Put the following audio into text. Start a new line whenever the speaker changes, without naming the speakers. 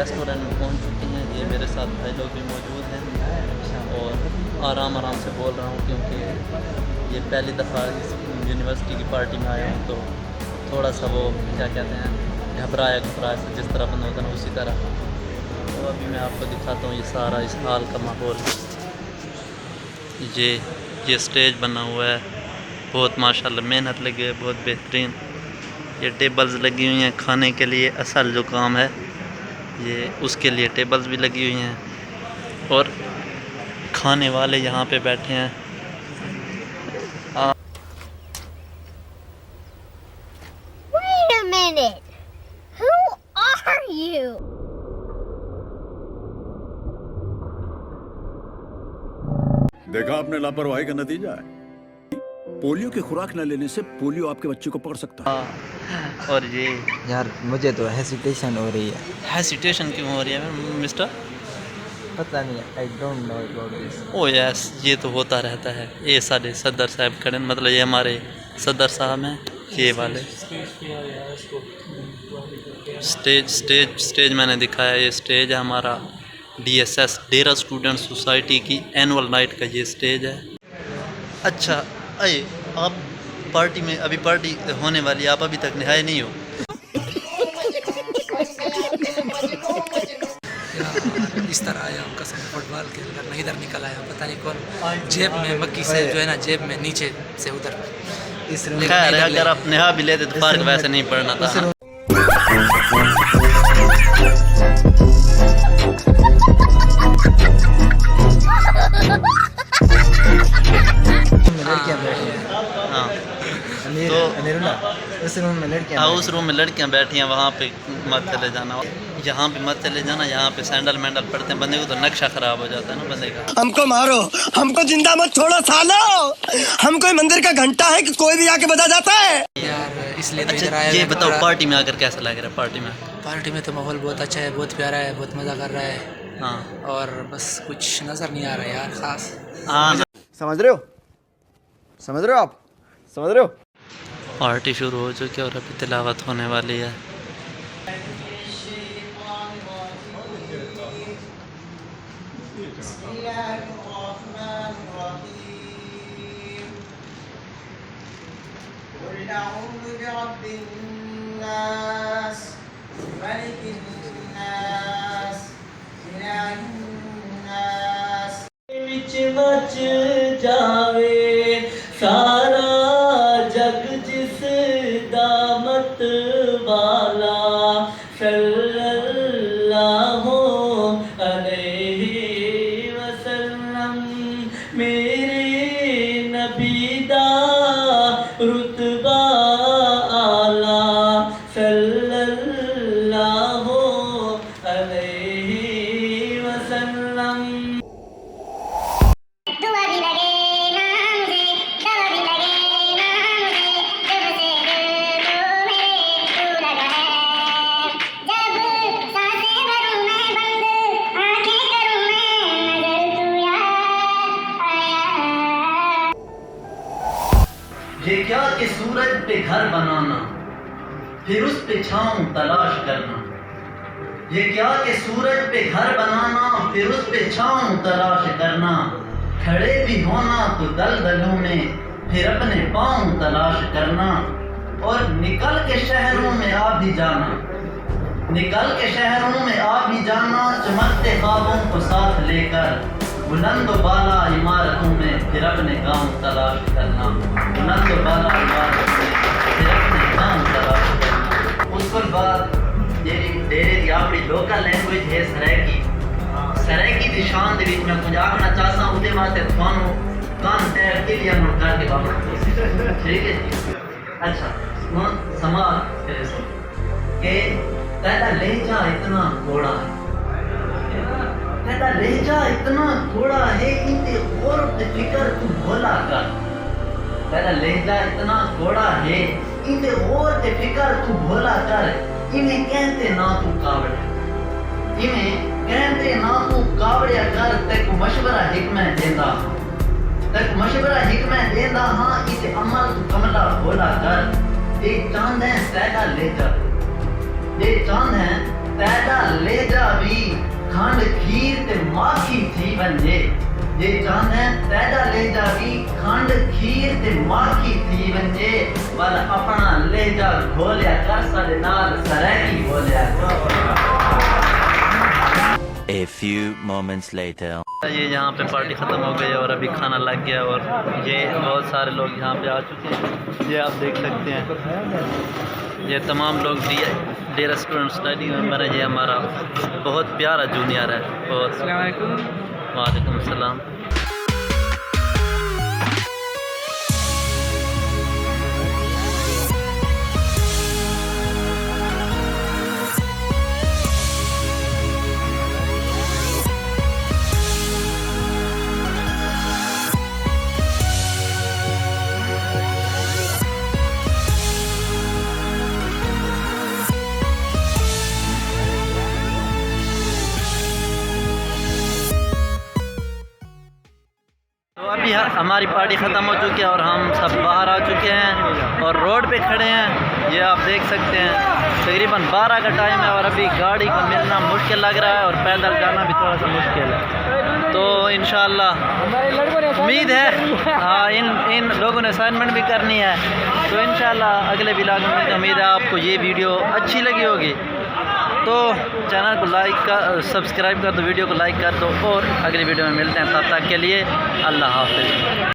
Restaurant में पहुंच चुके हैं। ये मेरे साथ भाई लोग भी मौजूद हैं और आराम से बोल रहा हूँ क्योंकि ये पहली दफ़ा इस यूनिवर्सिटी की पार्टी में आया हूँ, तो थोड़ा सा वो क्या कहते हैं घबराया से जिस तरह बंद होता है उसी तरह। तो अभी मैं आपको दिखाता हूँ ये सारा इस हाल का माहौल। ये स्टेज बना हुआ है, बहुत माशाल्लाह मेहनत लगी है, बहुत बेहतरीन। ये टेबल्स लगी हुई हैं खाने के लिए, असल जो काम है ये उसके लिए टेबल्स भी लगी हुई हैं और खाने वाले यहाँ पे बैठे हैं।
Wait a minute. Who are you?
देखा आपने लापरवाही का नतीजा है। पोलियो की खुराक न लेने से पोलियो आपके बच्चे को पकड़ सकता है।
हाँ, और ये
यार मुझे तो हेसिटेशन हो रही है।
हेसिटेशन क्यों हो रही है मिस्टर?
पता नहीं, I don't know about this.
O yes, ये तो होता रहता है। ये सारे सदर साहब खड़े, मतलब ये हमारे सदर साहब हैं, ये वाले। स्टेज मैंने दिखाया, ये स्टेज है हमारा DSS डेरा स्टूडेंट सोसाइटी की एनुअल नाइट का ये स्टेज है। अच्छा अये आप पार्टी में, अभी पार्टी होने वाली है, आप अभी तक नहाए नहीं हो?
इस तरह आया हूँ कसम फुटबॉल के अंदर नहीं, इधर निकल आया पता नहीं कौन जेब में मक्की से जो है ना, जेब में नीचे से उधर।
खैर अगर आप नहा भी लेते तो पार्क वैसे नहीं पड़ना था।
लड़कियां बैठी हैं।
हाँ
तो उस रूम में लड़कियां,
हाँ उस रूम में लड़कियां बैठी हैं, वहाँ पे मत चले जाना, यहाँ पे मत चले जाना। यहाँ पे सैंडल मैंडल पड़ते हैं बंदे को, तो नक्शा खराब हो जाता है ना बंदे का।
हमको मारो, हमको जिंदा मत छोड़ो सालो। हम कोई मंदिर का घंटा है कि कोई भी आके बजा जाता है
यार इसलिए तो इधर
अच्छा
आया।
ये बताओ पार्टी में आकर कैसा लग रहा है? पार्टी में
तो माहौल बहुत अच्छा है, बहुत प्यारा है, बहुत मज़ा कर रहा है।
हाँ,
और बस कुछ नज़र नहीं आ रहा है यार ख़ास।
हाँ
समझ रहे हो आप, समझ रहे हो?
पार्टी शुरू हो चुकी है और अभी तिलावत होने वाली है। मच जावे सारा जग जिस दामत वाला सल्लल्लाहु अलैहि वसल्लम, मेरे नबी दा रुतबा आला सल्लल्लाहु अलैहि वसल्लम। ये क्या कि सूरज पे घर बनाना, फिर उस पे छाँव तलाश करना। ये क्या कि सूरज पे घर बनाना, फिर उस पे छाँव तलाश करना। खड़े भी होना तो दलदलों में, फिर अपने पाँव तलाश करना। और निकल के शहरों में आ भी जाना, निकल के शहरों में आ भी जाना, चमकते ख्वाबों को साथ लेकर। बुलंद बाला इमारतों में फिर अपने गाँव तलाश करना, बुलंद बाला इमारतों में फिर अपने गाँव तलाश करना। उसके बाद डेरे की अपनी लोकल लैंग्वेज है सरायकी दी शान दे विच मैं कुछ आखना चाहता हूं, उहदे वास्ते थानू कान तैर के लिए हम करके बाबा, ठीक है? अच्छा समाज तेरे से के तेरा लहजा इतना घोड़ा है, तेरा लहजा इतना घोड़ा है, इनते और फिक्र तू भोला कर। तेरा लहजा इतना घोड़ा है, इनते और फिक्र तू भोला कर। इन्हें कहते ना तू कावड़, इन्हें कहते ना तू कावड़िया कर। तेको मशवरा हिकमत देंदा, तेको मशवरा हिकमत देंदा हाँ, इते अमल तू कमला भोला कर। एक चांद है तेरा लहजा, ये चांद है पैदा ले जा भी खंड खीर ते माखी थी वंजे ये चाहते हैं पैदा ले जा भी खंड खीर ते माखी थी वंजे वल अपना ले जा घोलिया कर साडे नाल सरैकी बोलिया।
A few moments later.
ये यहाँ पे पार्टी ख़त्म हो गई और अभी खाना लग गया और ये बहुत सारे लोग यहाँ पे आ चुके हैं, ये आप देख सकते हैं। ये तमाम लोग डी रेस्टोरेंट स्टडी मेंबर है। ये हमारा बहुत प्यारा जूनियर है। बहुत अस्सलाम वालेकुम। वालेकुम अस्सलाम। तो अभी हमारी पार्टी ख़त्म हो चुकी है और हम सब बाहर आ चुके हैं और रोड पे खड़े हैं। ये आप देख सकते हैं तकरीबन 12 का टाइम है और अभी गाड़ी को मिलना मुश्किल लग रहा है और पैदल जाना भी थोड़ा सा मुश्किल है। तो इंशाल्लाह उम्मीद है हाँ इन लोगों ने असाइनमेंट भी करनी है। तो इंशाल्लाह अगले व्लॉग में उम्मीद है आपको ये वीडियो अच्छी लगी होगी। तो चैनल को लाइक कर सब्सक्राइब कर दो, वीडियो को लाइक कर दो और अगली वीडियो में मिलते हैं। तब तक के लिए अल्लाह हाफ़िज़।